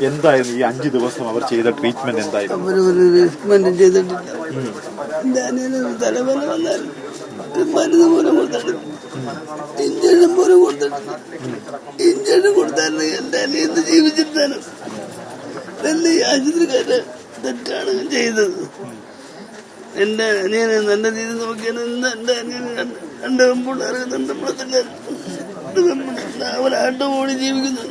എന്തായിരുന്നു ഈ 5 ദിവസം അവർ ചെയ്ത ട്രീറ്റ്മെന്റ്? എന്തായിരുന്നു? അവരൊരു ട്രീറ്റ്മെന്റ് ചെയ്തിട്ടില്ല. എന്റെ അനിയന് തലവേദന വന്നാൽ മരുന്ന് പോലും കൊടുത്തിട്ടില്ല, ഇഞ്ചക്ഷൻ പോലും കൊടുത്തിട്ടില്ല. ഇഞ്ചക്ഷൻ കൊടുത്തായിരുന്നു എന്റെ അനിയന്ന് ജീവിച്ചിരുത്താനും. എന്റെ ഈ ആശുപത്രിക്കാര് തെറ്റാണ് ചെയ്തത്. എന്റെ അനിയനെ നല്ല രീതിയിൽ നോക്കിയാൽ എന്റെ അനിയന് 2 പെൺപിള്ളേർക്ക് 2 പെൺപിള്ളേർ അവരാട്ട് ഓടി ജീവിക്കുന്നു.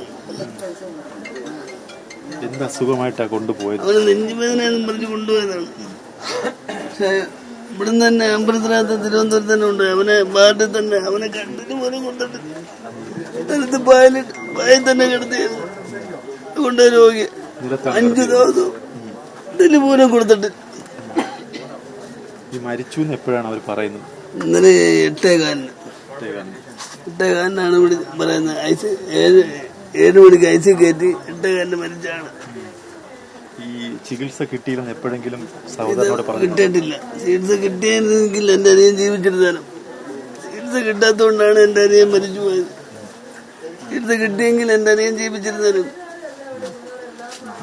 എന്ത് അസുഖമായിട്ടാ കൊണ്ടുപോയത്? അവന് നെഞ്ചുവേദനയെന്നും പറഞ്ഞ് കൊണ്ടുപോയതാണ്. പക്ഷെ ഇവിടുന്ന് തന്നെ അമ്പലത്തിനകത്ത് തിരുവനന്തപുരത്ത് തന്നെ ഉണ്ട്. അവനെ പാട്ടിൽ തന്നെ അവനെ കണ്ടിട്ട് പോലും കൊണ്ടിട്ട് എടുത്ത് പായിൽ തന്നെ കിടത്തിയായിരുന്നു. കൊണ്ട് രോഗി 5 ദിവസം ഇതിന് പോലും കൊടുത്തിട്ട്. ഈ മരിച്ചു എപ്പോഴാണ് അവർ പറയുന്നത്? ഇന്നലെ 8:15 ഇവിടെ പറയുന്നത്. 7 മണിക്ക് ഐസി കയറ്റി 8:15 മരിച്ചാണ്. ഈ ചികിത്സ കിട്ടിയില്ലെന്ന് എപ്പോഴെങ്കിലും സഹോദരനോട് പറഞ്ഞു? കിട്ടിയിട്ടില്ല. ചികിത്സ കിട്ടിയെങ്കിൽ എന്റെ അനിയൻ ജീവിച്ചിരുത്താനും. ചികിത്സ കിട്ടാത്തതുകൊണ്ടാണ് എന്റെ അനിയൻ മരിച്ചു പോയത്. ചികിത്സ കിട്ടിയെങ്കിൽ എന്റെ അനിയൻ ജീവിച്ചിരുത്താനും.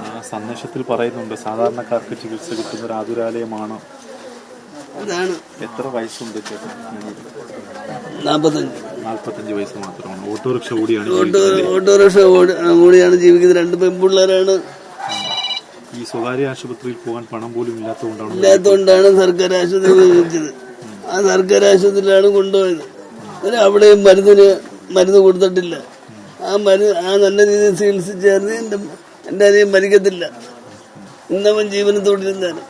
ആ സന്ദേശത്തിൽ പറയുന്നുണ്ട് സാധാരണക്കാർക്ക് ചികിത്സ കിട്ടുന്ന ഒരു ആതുരാലയമാണ്. അതാണ്. എത്ര വയസ്സുണ്ട് ചേട്ടൻ? 45 വയസ്സ് മാത്രമാണ്. ഓട്ടോറിക്ഷ ഓടിയാണ് ജീവിക്കുന്നത്. 2 പെൺപിള്ളേരാണ്. ഈ സ്വകാര്യ ആശുപത്രിയിൽ പോകാൻ പണം പോലും ഇല്ലാത്തതുകൊണ്ടാണ് സർക്കാർ ആശുപത്രി ഉപയോഗിച്ചത്. ആ സർക്കാർ ആശുപത്രിയിലാണ് കൊണ്ടുപോയത്. അവിടെയും മരുന്ന് കൊടുത്തിട്ടില്ല. ആ നല്ല രീതിയിൽ ചികിത്സിച്ചായിരുന്നു എന്റെ അനിയൻ മരിക്കത്തില്ല. ഇന്നവൻ ജീവനത്തോടിരുന്നാലും.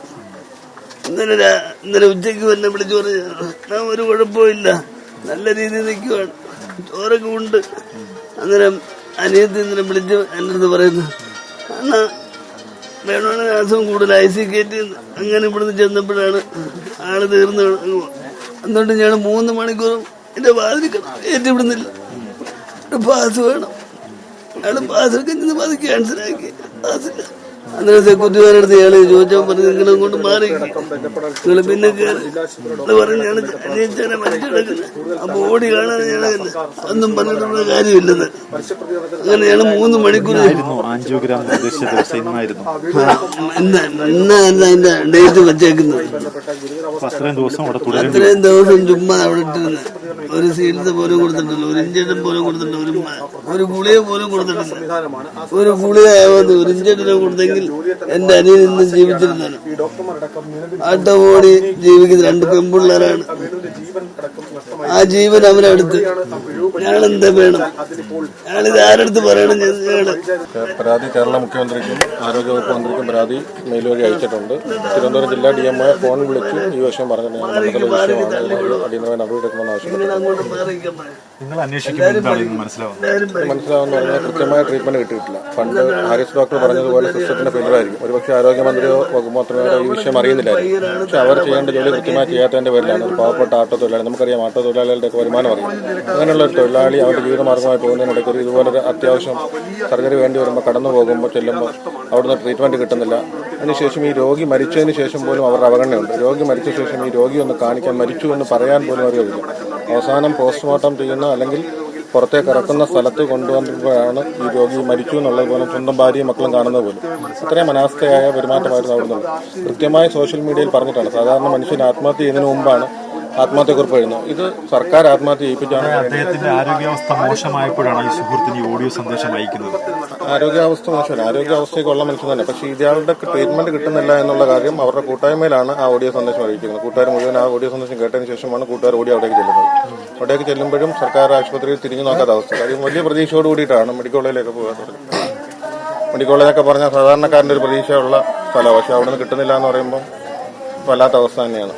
ഇന്നലെ ഉച്ചയ്ക്ക് എന്നെ വിളിച്ചു പറഞ്ഞു, ഞാൻ ഒരു കുഴപ്പമില്ല, നല്ല രീതിയിൽ നിൽക്കുവാണ്, ചോറൊക്കെ ഉണ്ട്. അന്നേരം അനിയത്തി ഇന്നലെ വിളിച്ച് എൻ്റെ അടുത്ത് പറയുന്നു, എന്നാ വേണമെങ്കിൽ അസുഖം കൂടുതൽ ഐസി കയറ്റി. അങ്ങനെ ഇവിടുന്ന് ചെന്നപ്പോഴാണ് ആള് തീർന്ന്. എന്നിട്ട് ഞാൻ 3 മണിക്കൂറും എന്റെ വാതിൽ ഏറ്റിവിടുന്നില്ല. പാസ് വേണം. അയാള് പാസ്സൊക്കെ ചെന്ന് പാസ് ക്യാൻസലാക്കി. പാസില്ല. അന്നേരം സെക്യൂരിറ്റിമാരെടുത്ത് ഇയാള് ചോദിച്ചപ്പോൾ പറഞ്ഞു, നിങ്ങളെ കൊണ്ട് മാറി, നിങ്ങൾ പിന്നെ പറഞ്ഞാണ് അന്വേഷിച്ചാണ് മരിച്ചെടുക്കുന്നത്. അപ്പൊ ഓടി കാണാൻ ഞാൻ ഒന്നും പറഞ്ഞിട്ടുള്ള കാര്യമില്ലെന്ന്. അങ്ങനെ ഞാൻ 3 മണിക്കൂർ ഇന്നാ അതിന്റെ ഡേറ്റ് വെച്ചേക്കുന്നത്. അത്രയും ദിവസം ചുമ്മാ അവിടെ ഇട്ടിരുന്നു. ഒരു ചികിത്സ പോലും കൊടുത്തിട്ടില്ല, ഒരു ഇഞ്ചക്ഷൻ പോലും കൊടുത്തിട്ടില്ല, ഒരു ഗുളിക പോലും കൊടുത്തിട്ടില്ല. ഒരു ഗുളിക ആവാതെ ഒരു ഇഞ്ചക്ഷൻ കൊടുത്തെങ്കിൽ എന്റെ അനിയൻ ഇന്നും ജീവിച്ചിരുന്നാണ്. ആട്ടോടി ജീവിക്കുന്ന 2 പെൺപിള്ളേരാണ്. ആ ജീവൻ അവനെടുത്ത് ഞാനെന്താ വേണം? ഞാനിത് ആരെടുത്ത് പറയണം? പരാതി കേരള മുഖ്യമന്ത്രിക്കും ആരോഗ്യവകുപ്പ് മന്ത്രിക്കും പരാതി മെയിൽ വഴി അയച്ചിട്ടുണ്ട്. തിരുവനന്തപുരം ജില്ലാ DMO ഫോൺ വിളിച്ച് ഈ വിഷയം പറഞ്ഞു. അടിയന്തരമായി നടപടിയെടുക്കണമെന്ന് ആവശ്യപ്പെട്ടു. മനസ്സിലാവുന്ന പറഞ്ഞാൽ കൃത്യമായ ട്രീറ്റ്മെന്റ് കിട്ടിയിട്ടില്ല. പണ്ട് ഹാരിസ് ഡോക്ടർ പറഞ്ഞതുപോലെ സിസ്റ്റത്തിന്റെ ഫെയിലറായിരിക്കും. ഒരുപക്ഷെ ആരോഗ്യമന്ത്രിയോ വകുപ്പ് മന്ത്രിയോ ഈ വിഷയം അറിയുന്നില്ലായിരിക്കും. പക്ഷെ അവർ ചെയ്യേണ്ട ജോലി കൃത്യമായി ചെയ്യാത്തതിന്റെ പേരിലാണ് ഒരു പാവപ്പെട്ട ആട്ടോ തൊഴിലാളി, നമുക്കറിയാം ആട്ടോ തൊഴിലാളികളുടെ ഒക്കെ വരുമാനം അറിയാം. അങ്ങനെയുള്ള ഒരു തൊഴിലാളി അവരുടെ ജീവിതമാർഗമായി പോകുന്നതിനിടയ്ക്ക് ഇതുപോലൊരു അത്യാവശ്യം സർജറി വേണ്ടി വരുമ്പോൾ കടന്നു പോകുമ്പോൾ ചെല്ലുമ്പോൾ അവിടുന്ന് ട്രീറ്റ്മെന്റ് കിട്ടുന്നില്ല. അതിനുശേഷം ഈ രോഗി മരിച്ചതിന് ശേഷം പോലും അവരുടെ അവഗണനയുണ്ട്. രോഗി മരിച്ച ശേഷം ഈ രോഗി ഒന്ന് കാണിക്കാൻ, മരിച്ചു എന്ന് പറയാൻ പോലും അറിയില്ല. അവസാനം പോസ്റ്റ്മോർട്ടം ചെയ്യുന്ന അല്ലെങ്കിൽ പുറത്തേക്ക് ഇറക്കുന്ന സ്ഥലത്ത് കൊണ്ടുവന്നപ്പോഴാണ് ഈ രോഗി മരിച്ചു എന്നുള്ളത് പോലും സ്വന്തം ഭാര്യയും മക്കളും കാണുന്നത് പോലും. അത്രയും അനാസ്ഥയായ പെരുമാറ്റമായിരുന്നു അവിടുന്ന്. കൃത്യമായി സോഷ്യൽ മീഡിയയിൽ പറഞ്ഞിട്ടാണ് സാധാരണ മനുഷ്യൻ ആത്മഹത്യ ചെയ്യുന്നതിന് മുമ്പാണ് ആത്മഹത്യക്കുറിപ്പ് എഴുതുന്നത്. ഇത് സർക്കാർ ആത്മഹത്യ ചെയ്യിപ്പിച്ചാണ്. അദ്ദേഹത്തിന്റെ ആരോഗ്യാവസ്ഥ മോശമായപ്പോഴാണ് ഈ സുഹൃത്തിന് ഈ ഓഡിയോ സന്ദേശം അയക്കുന്നത്. ആരോഗ്യാവസ്ഥ മോശമല്ല, ആരോഗ്യാവസ്ഥയൊക്കെ ഉള്ള മനുഷ്യൻ തന്നെ. പക്ഷേ ഇയാളുടെ ട്രീറ്റ്മെന്റ് കിട്ടുന്നില്ല എന്നുള്ള കാര്യം അവരുടെ കൂട്ടായ്മയിലാണ് ആ ഓഡിയോ സന്ദേശം അറിയിക്കുന്നത്. കൂട്ടുകാർ മുഴുവൻ ആ ഓഡിയോ സന്ദേശം കേട്ടതിന് ശേഷമാണ് കൂട്ടുകാർ ഓടി അവിടേക്ക് ചെല്ലുന്നത്. അവിടേക്ക് ചെല്ലുമ്പോഴും സർക്കാർ ആശുപത്രിയിൽ തിരിഞ്ഞു നോക്കാത്ത അവസ്ഥ. കാര്യം വലിയ പ്രതീക്ഷയോട് കൂടിയിട്ടാണ് മെഡിക്കൽ കോളേജിലേക്ക് പോകാത്തത്. മെഡിക്കൽ കോളേജൊക്കെ പറഞ്ഞാൽ സാധാരണക്കാരൻ്റെ ഒരു പ്രതീക്ഷയുള്ള സ്ഥലമാണ്. പക്ഷെ അവിടെ നിന്ന് കിട്ടുന്നില്ല എന്ന് പറയുമ്പോൾ വല്ലാത്ത അവസ്ഥ തന്നെയാണ്.